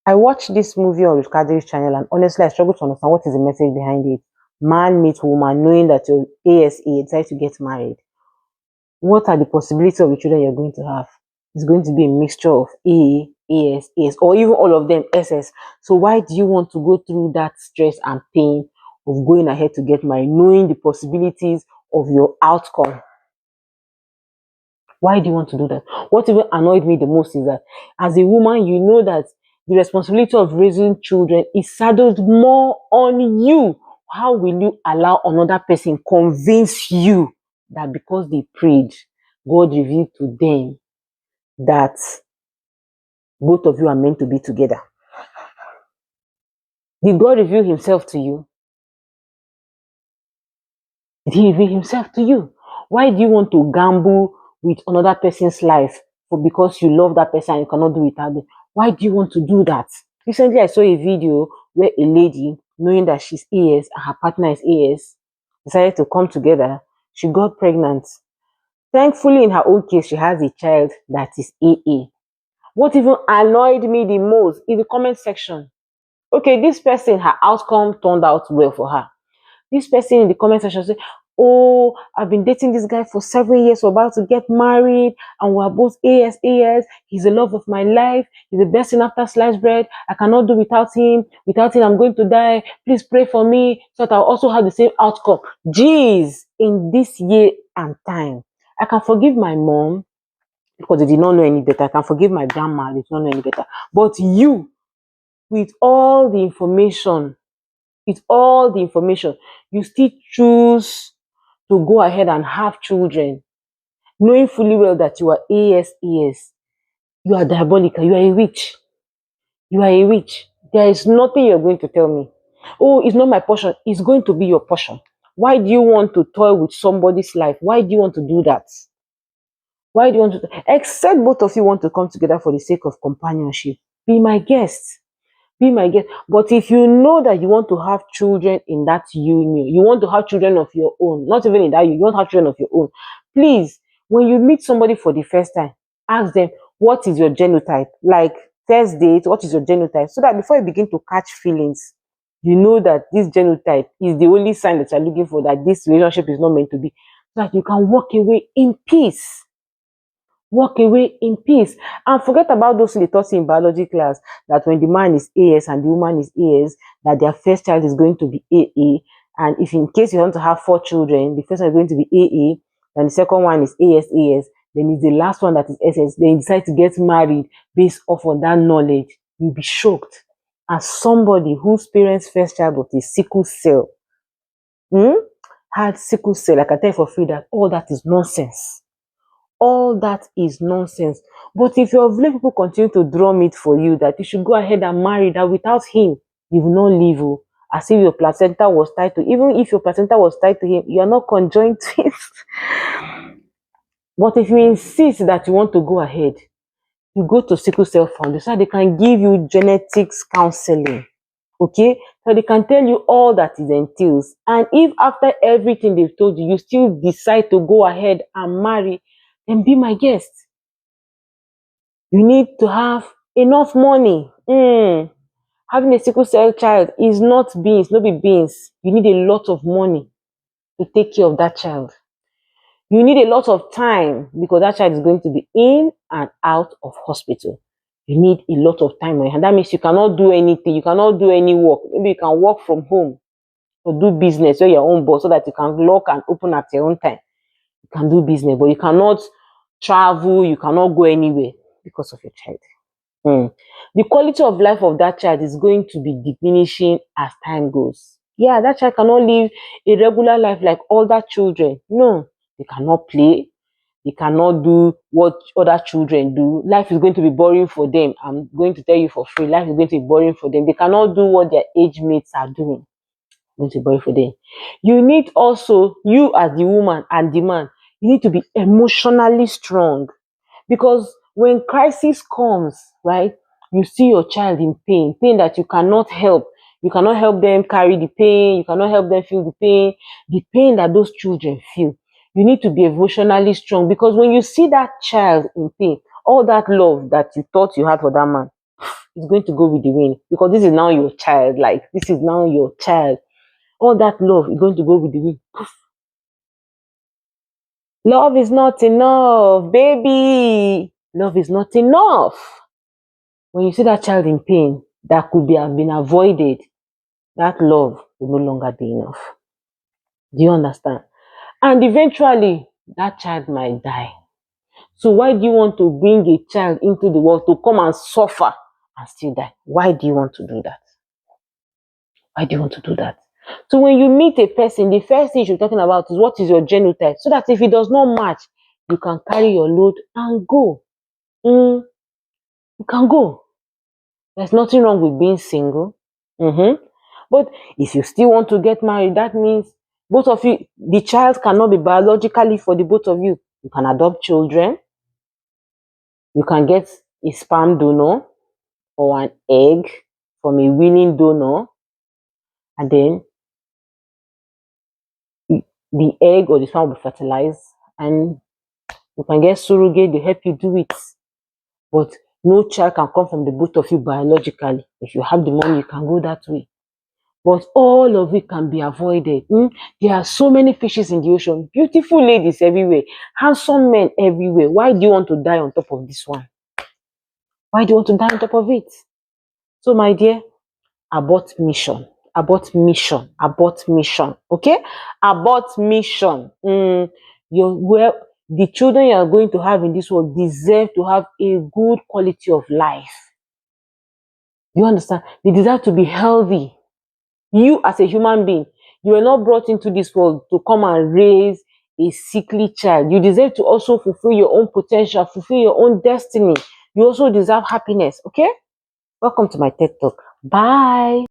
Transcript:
I watched this movie on Kadri's channel, and honestly, I struggle to understand what is the message behind it. Man meets woman, knowing that your ASA decide to get married. What are the possibilities of the children you're going to have? It's going to be a mixture of AS, or even all of them SS. So why do you want to go through that stress and pain of going ahead to get married, knowing the possibilities of your outcome? Why do you want to do that? What even annoyed me the most is that as a woman, you know that the responsibility of raising children is saddled more on you. How will you allow another person convince you that because they prayed, God revealed to them that both of you are meant to be together? Did God reveal himself to you? Did he reveal himself to you? Why do you want to gamble with another person's life because you love that person and you cannot do without them? Why do you want to do that? Recently, I saw a video where a lady, knowing that she's AS and her partner is AS, decided to come together. She got pregnant. Thankfully, in her own case, she has a child that is AA. What even annoyed me the most is the comment section. Okay, this person, her outcome turned out well for her. This person in the comment section said, oh, I've been dating this guy for 7 years. We're about to get married and we're both AS. He's the love of my life. He's the best thing after sliced bread. I cannot do without him. Without him, I'm going to die. Please pray for me so that I'll also have the same outcome. Jeez, in this year and time, I can forgive my mom because they did not know any better. I can forgive my grandma. They did not know any better. But you, with all the information, you still choose to go ahead and have children, knowing fully well that you are AS. You are diabolical. You are a witch. You are a witch. There is nothing you're going to tell me. Oh, it's not my portion. It's going to be your portion. Why do you want to toy with somebody's life? Why do you want to do that? Why do you want to? Except both of you want to come together for the sake of companionship. Be my guest. Be my guest. But if you know that you want to have children in that union, you want to have children of your own, not even in that you want to have children of your own, please, when you meet somebody for the first time, ask them, what is your genotype? Like, first date, what is your genotype? So that before you begin to catch feelings, you know that this genotype is the only sign that you're looking for, that this relationship is not meant to be, so that you can walk away in peace. Walk away in peace and forget about those things they taught you in biology class, that when the man is AS and the woman is AS, that their first child is going to be AA. And if in case you want to have 4 children, the first one is going to be AA, and the second one is AS, then it's the last one that is SS. Then you decide to get married based off of that knowledge. You'll be shocked. As somebody whose parents' first child was a sickle cell, had sickle cell, I can tell you for free that all that is nonsense. All that is nonsense. But if your village people continue to drum it for you that you should go ahead and marry, that without him you will not live, as if your placenta was tied to, even if your placenta was tied to him, you are not conjoined twins. But if you insist that you want to go ahead, you go to Sickle Cell Foundation so they can give you genetics counseling. Okay, so they can tell you all that it entails. And if after everything they've told you, you still decide to go ahead and marry, then be my guest. You need to have enough money. Having a sickle cell child is not beans, no be beans. You need a lot of money to take care of that child. You need a lot of time because that child is going to be in and out of hospital. You need a lot of time, and that means you cannot do anything. You cannot do any work. Maybe you can work from home or do business. You're your own boss, so that you can lock and open at your own time. You can do business, but you cannot travel. You cannot go anywhere because of your child. The quality of life of that child is going to be diminishing as time goes. Yeah, that child cannot live a regular life like other children. No, they cannot play. They cannot do what other children do. Life is going to be boring for them. I'm going to tell you for free. Life is going to be boring for them. They cannot do what their age mates are doing. It's going to be boring for them. You need also, you as the woman and the man, you need to be emotionally strong. Because when crisis comes, right, you see your child in pain that you cannot help. You cannot help them carry the pain. You cannot help them feel the pain that those children feel. You need to be emotionally strong, because when you see that child in pain, all that love that you thought you had for that man, it's going to go with the wind, because this is now your child. Like, this is now your child. All that love is going to go with the wind. Love is not enough, baby. Love is not enough. When you see that child in pain that could have been avoided, that love will no longer be enough. Do you understand? And eventually, that child might die. So why do you want to bring a child into the world to come and suffer and still die? Why do you want to do that? Why do you want to do that? So when you meet a person, the first thing you're talking about is what is your genotype, so that if it does not match, you can carry your load and go. You can go. There's nothing wrong with being single. But if you still want to get married, that means both of you, the child cannot be biologically for the both of you. You can adopt children. You can get a sperm donor or an egg from a willing donor, and then the egg or the sperm will be fertilized, and you can get surrogate to help you do it. But no child can come from the both of you biologically. If you have the money, you can go that way. But all of it can be avoided. There are so many fishes in the ocean, beautiful ladies everywhere, handsome men everywhere. Why do you want to die on top of this one? Why do you want to die on top of it? So, my dear, abort mission. Abort mission. Abort mission. Okay? Abort mission. The children you are going to have in this world deserve to have a good quality of life. You understand? They deserve to be healthy. You, as a human being, you were not brought into this world to come and raise a sickly child. You deserve to also fulfill your own potential, fulfill your own destiny. You also deserve happiness. Okay? Welcome to my TED Talk. Bye.